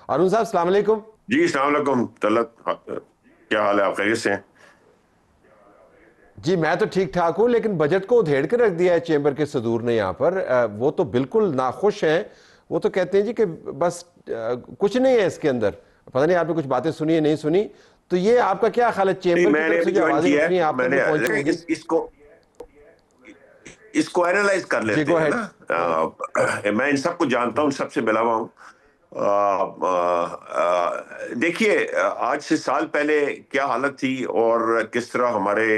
अरुण साहब, अस्सलाम वालेकुम। जी अस्सलाम वालेकुम तलत, क्या हाल है? आप खैरियत से हैं? जी मैं तो ठीक ठाक हूं, लेकिन बजट को उधेड़ के रख दिया है चेंबर के सदूर ने यहाँ पर। वो तो बिल्कुल नाखुश हैं। वो तो कहते हैं जी कि बस कुछ नहीं है इसके अंदर। पता नहीं आपने कुछ बातें सुनी है नहीं सुनी। तो ये आपका क्या ख्याल है, नहीं, चेंबर की मैंने तरफ से अभी जो ज्वाइन आवाजें किया उठ है रही हैं तो आप तक भी मैंने पहुंची होंगी। इसको एनालाइज कर जी लेते गो हैं अहेड। ना। मैं इन सबको जानता हूँ, सबसे मिला हुआ हूँ। देखिए, आज से साल पहले क्या हालत थी और किस तरह हमारे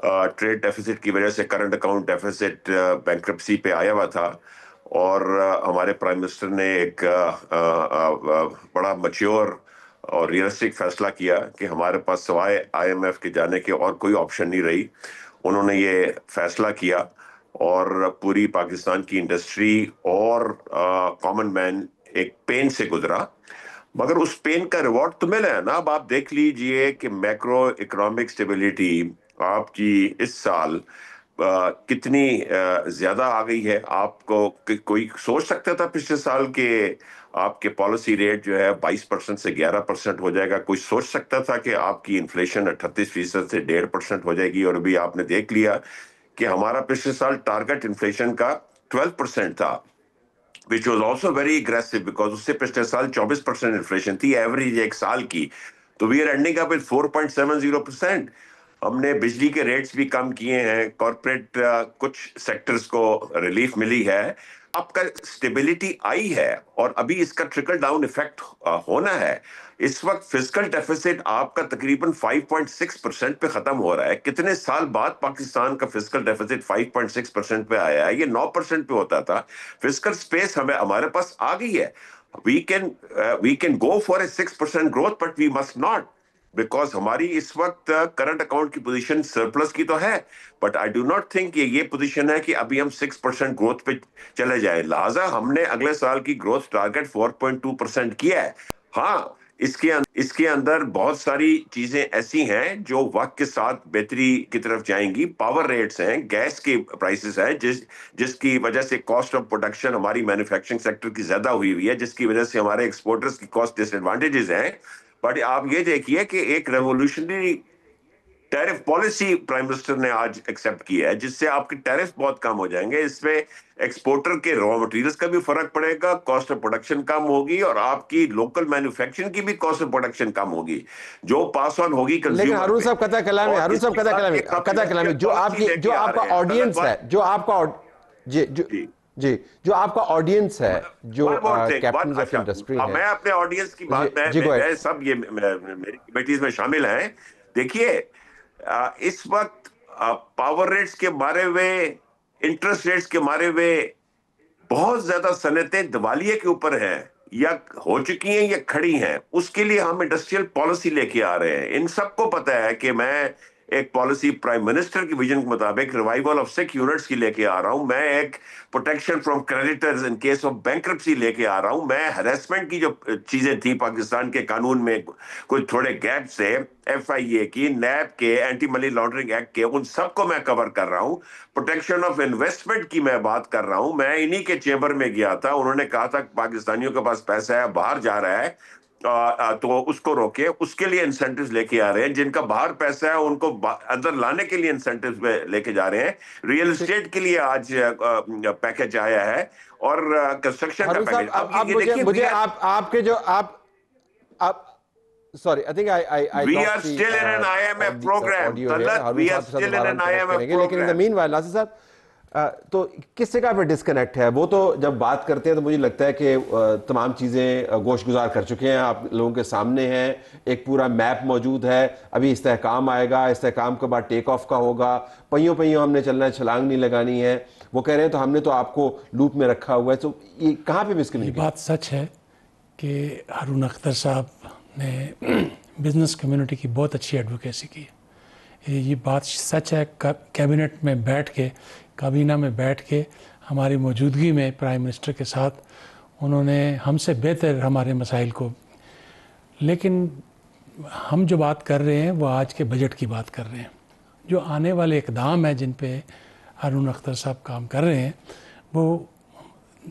ट्रेड डेफिसिट की वजह से करंट अकाउंट डेफिसिट बैंक्रप्सी पे आया हुआ था। और हमारे प्राइम मिनिस्टर ने एक बड़ा मैच्योर और रियलिस्टिक फैसला किया कि हमारे पास सवाए आईएमएफ के जाने के और कोई ऑप्शन नहीं रही। उन्होंने ये फैसला किया और पूरी पाकिस्तान की इंडस्ट्री और कॉमन मैन एक पेन से गुजरा। मगर उस पेन का रिवॉर्ड तो मिला है ना। अब आप देख लीजिए कि मैक्रो इकोनॉमिक स्टेबिलिटी आपकी इस साल कितनी ज्यादा आ गई है। आपको कोई सोच सकता था पिछले साल के आपके पॉलिसी रेट जो है 22% से 11% हो जाएगा? कोई सोच सकता था कि आपकी इन्फ्लेशन 38% से 1.5% हो जाएगी? और अभी आपने देख लिया कि हमारा पिछले साल टारगेट इन्फ्लेशन का 12% था, which was also very aggressive because उससे पिछले साल 24% इन्फ्लेशन थी एवरेज एक साल की। तो we are ending up with 4.70%। हमने बिजली के रेट्स भी कम किए हैं, कॉर्पोरेट कुछ सेक्टर्स को रिलीफ मिली है। आपका स्टेबिलिटी आई है और अभी इसका ट्रिकल डाउन इफेक्ट होना है। इस वक्त फिस्कल डेफिसिट आपका तकरीबन 5.6% पे खत्म हो रहा है। कितने साल बाद पाकिस्तान का फिस्कल डेफिसिट 5.6% पे आया है? ये 9% पे होता था। फिस्कल स्पेस हमें हमारे पास आ गई है। We can go for a 6% growth, but we must not, because हमारी इस वक्त करंट अकाउंट की पोजीशन सरप्लस की तो है। But I do not think ये पोजीशन है कि अभी हम 6% ग्रोथ पे चले जाए। लिहाजा हमने अगले साल की ग्रोथ टारगेट 4.2% किया है। हाँ, इसके अंदर बहुत सारी चीजें ऐसी हैं जो वक्त के साथ बेहतरी की तरफ जाएंगी। पावर रेट्स हैं, गैस के प्राइसेस हैं, जिसकी वजह से कॉस्ट ऑफ प्रोडक्शन हमारी मैन्युफैक्चरिंग सेक्टर की ज्यादा हुई हुई है, जिसकी वजह से हमारे एक्सपोर्टर्स की कॉस्ट डिसएडवांटेजेस हैं। बट आप ये देखिए कि एक revolutionary tariff policy prime minister ने आज एक्सेप्ट की है, जिससे आपके टैरिफ बहुत कम हो जाएंगे। इसमें एक्सपोर्टर के रॉ मटेरियल्स का भी फर्क पड़ेगा, कॉस्ट ऑफ प्रोडक्शन कम होगी और आपकी लोकल मैन्युफैक्चरिंग की भी कॉस्ट ऑफ प्रोडक्शन कम होगी, जो पास ऑन होगी लेकिन कंज्यूमर हारून पे। साहब, कथा कलामी, और हारून साहब, इसके साथ एक हम कथा कलामी, इंडस्ट्रियल पॉलिसी जो लेके आ आपका रहे हैं तलत ऑडियंस वन। है, जो आपका जी जी, जी जो आपका ऑडियंस है, जो one more thing, one, captain of अच्छा, इंडस्ट्री अब हैं। मैं अपने ऑडियंस की जी बात, मैं जी गो मैं, अहेड। मैं सब ये मेरी कमेटीज में शामिल हैं। देखिए, इस वक्त पावर रेट्स के मारे हुए, इंटरेस्ट रेट्स के मारे हुए बहुत ज्यादा सनतें दिवालिये के ऊपर हैं, या हो चुकी हैं या खड़ी हैं। उसके लिए हम इंडस्ट्रियल पॉलिसी लेके आ रहे हैं। इन सबको पता है कि मैं एक पॉलिसी प्राइम मिनिस्टर की विजन के मुताबिक रिवाइवल ऑफ सिक यूनिट्स की लेके आ रहा हूं। मैं एक protection from creditors in case of bankruptcy लेके आ रहा हूं। मैं हरेसमेंट की जो चीजें थी पाकिस्तान के कानून में, कुछ थोड़े गैप से, एफआईए की, नैब के, एंटी मनी लॉन्ड्रिंग एक्ट के, उन सबको मैं कवर कर रहा हूं। प्रोटेक्शन ऑफ इन्वेस्टमेंट की मैं बात कर रहा हूं। मैं इन्हीं के चेंबर में गया था, उन्होंने कहा था पाकिस्तानियों के पास पैसा है, बाहर जा रहा है, तो उसको रोके। उसके लिए इंसेंटिव्स लेके आ रहे हैं। जिनका बाहर पैसा है उनको अंदर लाने के लिए इंसेंटिव्स लेके जा रहे हैं। रियल ठीक। एस्टेट के लिए आज पैकेज आया है और कंस्ट्रक्शन का हारून साहब, पैकेज। अब अब ये मुझे देखिए, मुझे आप आपके जो आप sorry, I think I we lost are still in an IMF the program audio है। तलत, हारून वी आर साहब के साथ स्टिल इन दोबारा हम एन कनेक्ट आईएमएफ करेंगे, लेकिन in the program. Meanwhile Nasir sahab, तो किस जगह पे डिस्कनेक्ट है? वो तो जब बात करते हैं तो मुझे लगता है कि तमाम चीज़ें गोश गुजार कर चुके हैं, आप लोगों के सामने हैं, एक पूरा मैप मौजूद है। अभी इस्तेहकाम आएगा, इस्तेहकाम के बाद टेक ऑफ का होगा, पहियों पहियों हमने चलना है, छलांग नहीं लगानी है। वो कह रहे हैं तो हमने तो आपको लूप में रखा हुआ है। तो ये कहाँ पे ये मिसकम्युनिकेशन? बात सच है कि हारून अख्तर साहब ने बिज़नेस कम्युनिटी की बहुत अच्छी एडवोकेसी की। ये बात सच है। कैबिनेट में बैठ के, काबीना में बैठ के, हमारी मौजूदगी में प्राइम मिनिस्टर के साथ उन्होंने हमसे बेहतर हमारे मसाइल को, लेकिन हम जो बात कर रहे हैं वो आज के बजट की बात कर रहे हैं। जो आने वाले इकदाम हैं जिन पे हारून अख्तर साहब काम कर रहे हैं, वो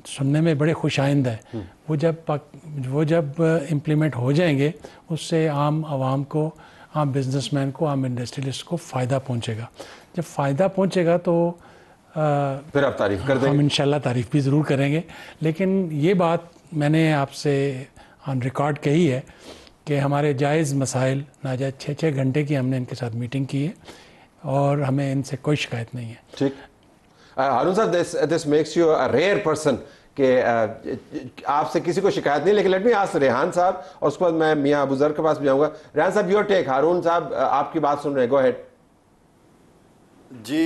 सुनने में बड़े खुशाइंद है, वो जब इम्प्लीमेंट हो जाएंगे उससे आम आवाम को, आम बिजनेसमैन को, आम इंडस्ट्रियलिस्ट को फ़ायदा पहुंचेगा। जब फ़ायदा पहुंचेगा तो फिर आप तारीफ कर देंगे। हम इंशाल्लाह तारीफ भी ज़रूर करेंगे। लेकिन ये बात मैंने आपसे ऑन रिकॉर्ड कही है कि हमारे जायज़ मसाइल नाजायज़ 6-6 घंटे की हमने इनके साथ मीटिंग की है और हमें इनसे कोई शिकायत नहीं है। ठीक। Haroon sahab, this makes you a rare person कि आपसे किसी को शिकायत नहीं। लेकिन लेट मी आस्क रेहान साहब, और उसके बाद मैं मियां अबू ज़र के पास भी जाऊंगा। रेहान साहब, योर टेक। हारून साहब आपकी बात सुन रहे हैं, गो अहेड। जी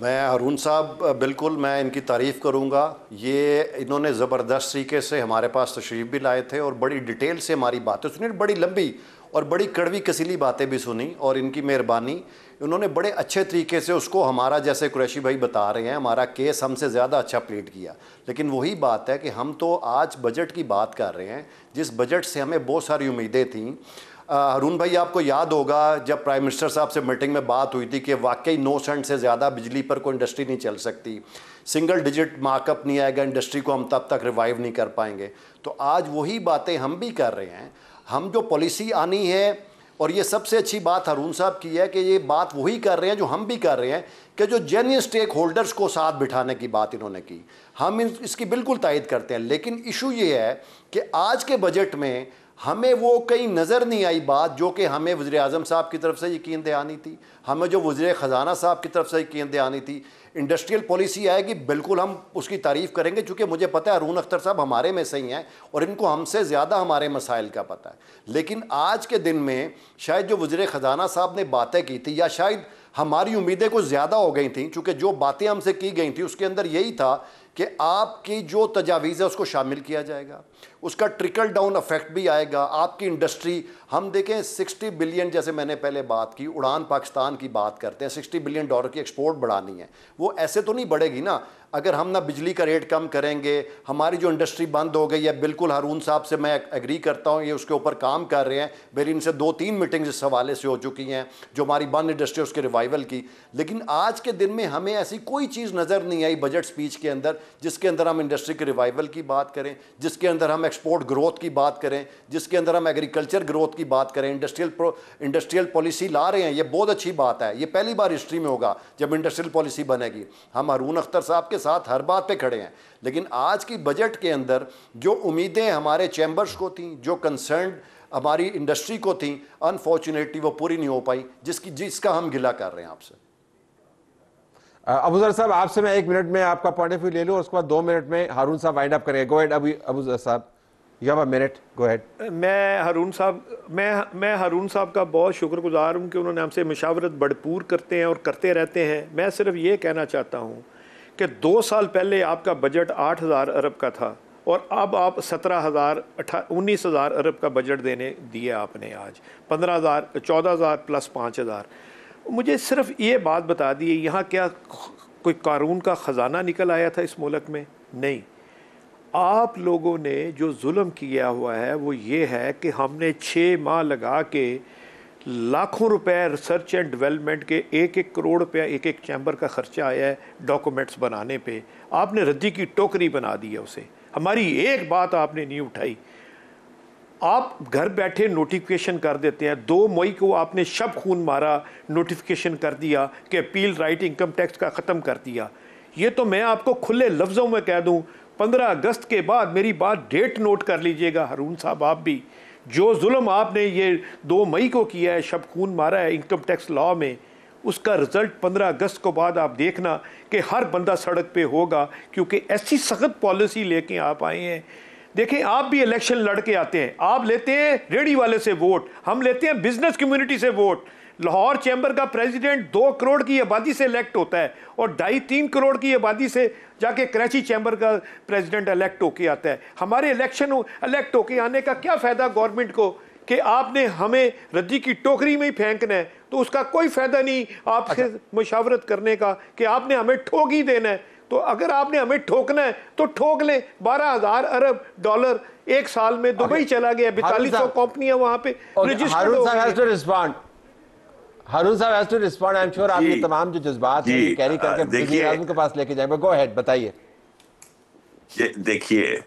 मैं हारून साहब बिल्कुल मैं इनकी तारीफ़ करूंगा। ये इन्होंने ज़बरदस्त तरीके से हमारे पास तशरीफ़ भी लाए थे और बड़ी डिटेल से हमारी बातें सुनी, बड़ी लंबी और बड़ी कड़वी कसीली बातें भी सुनी, और इनकी मेहरबानी, उन्होंने बड़े अच्छे तरीके से उसको, हमारा जैसे कुरैशी भाई बता रहे हैं, हमारा केस हमसे ज़्यादा अच्छा प्लीड किया। लेकिन वही बात है कि हम तो आज बजट की बात कर रहे हैं, जिस बजट से हमें बहुत सारी उम्मीदें थीं। हारून भाई, आपको याद होगा जब प्राइम मिनिस्टर साहब से मीटिंग में बात हुई थी कि वाकई 9 सेंट से ज़्यादा बिजली पर कोई इंडस्ट्री नहीं चल सकती, सिंगल डिजिट मार्कअप नहीं आएगा, इंडस्ट्री को हम तब तक रिवाइव नहीं कर पाएंगे। तो आज वही बातें हम भी कर रहे हैं। हम जो पॉलिसी आनी है, और ये सबसे अच्छी बात हारून साहब की है कि ये बात वही कर रहे हैं जो हम भी कर रहे हैं, कि जो जेन्युइन स्टेक होल्डर्स को साथ बिठाने की बात इन्होंने की, हम इसकी बिल्कुल तायद करते हैं। लेकिन इशू ये है कि आज के बजट में हमें वो कहीं नज़र नहीं आई बात जो कि हमें वज़ीर आज़म साहब की तरफ से यकीन दहानी थी, हमें जो वज़ीर ख़जाना साहब की तरफ से यकीन दहानी थी। इंडस्ट्रियल पॉलिसी आएगी, बिल्कुल हम उसकी तारीफ़ करेंगे, क्योंकि मुझे पता है हारून अख्तर साहब हमारे में से ही हैं और इनको हमसे ज़्यादा हमारे मसाइल का पता है। लेकिन आज के दिन में शायद जो वज़ीर ख़जाना साहब ने बातें की थी, या शायद हमारी उम्मीदें कुछ ज़्यादा हो गई थी, चूँकि जो बातें हमसे की गई थी उसके अंदर यही था कि आपकी जो तजावीज़ है उसको शामिल किया जाएगा, उसका ट्रिकल डाउन इफेक्ट भी आएगा। आपकी इंडस्ट्री, हम देखें 60 बिलियन, जैसे मैंने पहले बात की, उड़ान पाकिस्तान की बात करते हैं, $60 बिलियन की एक्सपोर्ट बढ़ानी है, वो ऐसे तो नहीं बढ़ेगी ना अगर हम ना बिजली का रेट कम करेंगे। हमारी जो इंडस्ट्री बंद हो गई है, बिल्कुल हारून साहब से मैं एग्री करता हूँ, ये उसके ऊपर काम कर रहे हैं। मेरी इनसे 2-3 मीटिंग्स इस हवाले से हो चुकी हैं, जो हमारी बंद इंडस्ट्री है उसके रिवाइवल की। लेकिन आज के दिन में हमें ऐसी कोई चीज़ नज़र नहीं आई बजट स्पीच के अंदर जिसके अंदर हम इंडस्ट्री के रिवाइवल की बात करें, जिसके अंदर हम एक्सपोर्ट ग्रोथ की बात करें, जिसके अंदर हम एग्रीकल्चर ग्रोथ की बात करें। इंडस्ट्रियल पॉलिसी ला रहे हैं, ये बहुत अच्छी बात है, ये पहली बार हिस्ट्री में होगा जब इंडस्ट्रियल पॉलिसी बनेगी। हम हारून अख्तर साहब के साथ हर बात पे खड़े हैं। लेकिन आज की बजट के अंदर जो उम्मीदें हमारे चैम्बर्स को थी, जो कंसर्न हमारी इंडस्ट्री को थी, अनफॉर्चुनेटली वो पूरी नहीं हो पाई, जिसका हम गिला कर रहे हैं आपसे। अबू ज़र साहब, आपसे मैं 1 मिनट में आपका पॉइंट ऑफ व्यू ले लूं और उसके बाद 2 मिनट में हारून साहब वाइंड अप करेंगे। गो अहेड अबू ज़र साहब, you have a minute, go ahead. मैं हारून साहब का बहुत शुक्रगुजार हूँ कि उन्होंने हमसे मशावरत भरपूर करते हैं और करते रहते हैं। मैं सिर्फ ये कहना चाहता हूँ कि 2 साल पहले आपका बजट 8,000 अरब का था और अब आप 19,000 अरब का बजट दिया आपने आज 15,000, 14,000 प्लस 5,000। मुझे सिर्फ ये बात बता दी, यहाँ क्या कोई कानून का ख़जाना निकल आया था इस मुल्क में? नहीं। आप लोगों ने जो जुल्म किया हुआ है वो ये है कि हमने 6 माह लगा के लाखों रुपए रिसर्च एंड डेवलपमेंट के 1-1 करोड़ रुपया एक चैम्बर का खर्चा आया है डॉक्यूमेंट्स बनाने पे। आपने रद्दी की टोकरी बना दी है उसे, हमारी एक बात आपने नहीं उठाई। आप घर बैठे नोटिफिकेशन कर देते हैं। 2 मई को आपने शब खून मारा, नोटिफिकेशन कर दिया कि अपील राइट इनकम टैक्स का ख़त्म कर दिया। ये तो मैं आपको खुले लफ्ज़ों में कह दूं, 15 अगस्त के बाद, मेरी बात डेट नोट कर लीजिएगा हारून साहब, आप भी, जो जुल्म आपने ये 2 मई को किया है, शब खून मारा है इनकम टैक्स लॉ में, उसका रिजल्ट 15 अगस्त को बाद आप देखना कि हर बंदा सड़क पे होगा, क्योंकि ऐसी सख्त पॉलिसी लेके आप आए हैं। देखें, आप भी इलेक्शन लड़ के आते हैं, आप लेते हैं रेडी वाले से वोट, हम लेते हैं बिजनेस कम्युनिटी से वोट। लाहौर चैम्बर का प्रेसिडेंट 2 करोड़ की आबादी से इलेक्ट होता है और 2.5-3 करोड़ की आबादी से जाके कराची चैम्बर का प्रेसिडेंट इलेक्ट होके आता है। हमारे इलेक्शन इलेक्ट होके आने का क्या फ़ायदा गवर्नमेंट को कि आपने हमें रद्दी की टोकरी में ही फेंकना है? तो उसका कोई फ़ायदा नहीं आपसे मशावरत करने का कि आपने हमें ठोक ही देना है। तो अगर आपने हमें ठोकना है तो ठोक लें। 12,000 अरब डॉलर एक साल में दुबई चला गया, 4200 कंपनियां वहां पे रजिस्टर्ड हो गई। Haroon sahab has to respond. I am sure आपके तमाम जो जज्बात हैं कैरी करके वज़ीर आज़म के पास लेके जाएंगे। गो अहेड, बताइए। देखिए,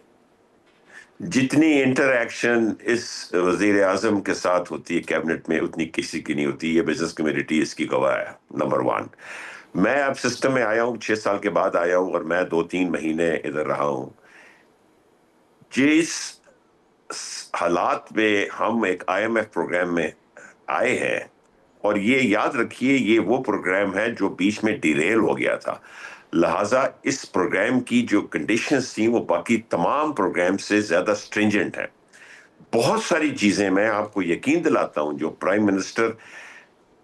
जितनी इंटरैक्शन इस वजीर आजम के साथ होती है कैबिनेट में, उतनी किसी की नहीं होती। ये बिजनेस कम्युनिटी इसकी गवाह है, नंबर वन। मैं अब सिस्टम में आया हूँ, 6 साल के बाद आया हूँ, और मैं 2-3 महीने इधर रहा हूँ। जिस हालात में हम एक IMF प्रोग्राम में आए हैं, और ये याद रखिए ये वो प्रोग्राम है जो बीच में डिरेल हो गया था, लिहाजा इस प्रोग्राम की जो कंडीशंस थी वो बाकी तमाम प्रोग्राम से ज्यादा स्ट्रिंजेंट है। बहुत सारी चीजें मैं आपको यकीन दिलाता हूं जो प्राइम मिनिस्टर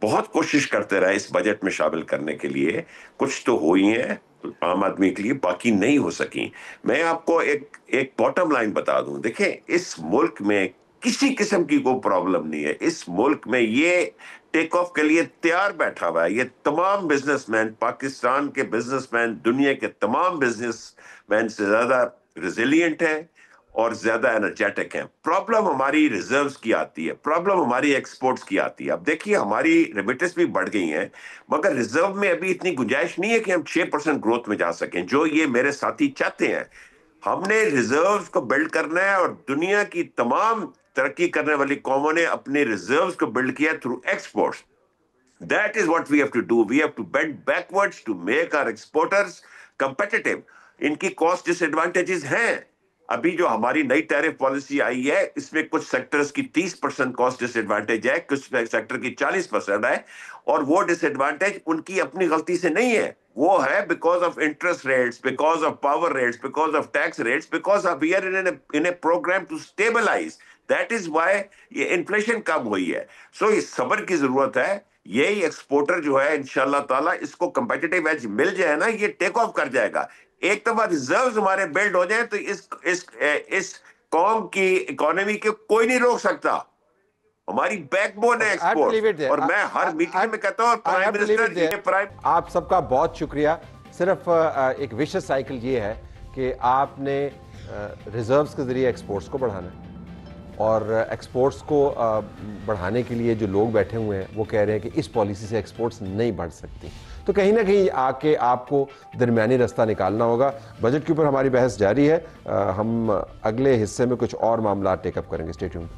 बहुत कोशिश करते रहे इस बजट में शामिल करने के लिए, कुछ तो हुई हैं आम आदमी के लिए, बाकी नहीं हो सकी। मैं आपको एक बॉटम लाइन बता दूं, देखें इस मुल्क में किसी किस्म की कोई प्रॉब्लम नहीं है। इस मुल्क में ये टेक ऑफ के लिए तैयार बैठा हुआ है। ये तमाम बिजनेसमैन, पाकिस्तान के बिजनेसमैन दुनिया के तमाम बिजनेसमैन से ज्यादा रिजिलियंट है और ज्यादा एनर्जेटिक हैं। प्रॉब्लम हमारी रिजर्व्स की आती है, प्रॉब्लम हमारी एक्सपोर्ट्स की आती है। अब देखिए हमारी रेमिटेंस भी बढ़ गई हैं, मगर रिजर्व में अभी इतनी गुंजाइश नहीं है कि हम 6% ग्रोथ में जा सकें जो ये मेरे साथी चाहते हैं। हमने रिजर्व्स को बिल्ड करना है, और दुनिया की तमाम तरक्की करने वाली कौमों ने अपने रिजर्व्स को बिल्ड किया through exports. That is what we have to do. We have to bend backwards to make our exporters competitive. इनकी कॉस्ट डिसएडवांटेजेस हैं। अभी जो हमारी नई टैरिफ पॉलिसी आई है, इसमें कुछ सेक्टर्स की 30% कॉस्ट डिसएडवांटेज है, कुछ सेक्टर की 40% है, और वो डिसएडवांटेज उनकी अपनी गलती से नहीं है, वो है because of interest rates, because of power rates, because of tax rates, because of we are in a program to stabilise. That is why ये इन्फ्लेशन कम हुई है। सो इस सब्र की जरूरत है। यही एक्सपोर्टर जो है इंशाल्लाह ताला, इसको कंपेटिटिव एज मिल जाए ना, ये टेक ऑफ कर जाएगा। एक दफा रिजर्व्स हमारे बिल्ड हो जाए तो इस कौम की इकोनॉमी के कोई नहीं रोक सकता। हमारी बैकबोन है एक्सपोर्ट, और मैं हर मीटिंग में कहता हूँ प्राइम मिनिस्टर, आप सबका बहुत शुक्रिया। सिर्फ एक विशेष साइकिल ये है कि आपने रिजर्व्स के जरिए एक्सपोर्ट्स को बढ़ाना है, और एक्सपोर्ट्स को बढ़ाने के लिए जो लोग बैठे हुए हैं वो कह रहे हैं कि इस पॉलिसी से एक्सपोर्ट्स नहीं बढ़ सकती। तो कहीं ना कहीं आके आपको दरमियानी रास्ता निकालना होगा। बजट के ऊपर हमारी बहस जारी है। हम अगले हिस्से में कुछ और मामला टेकअप करेंगे। Stay tuned.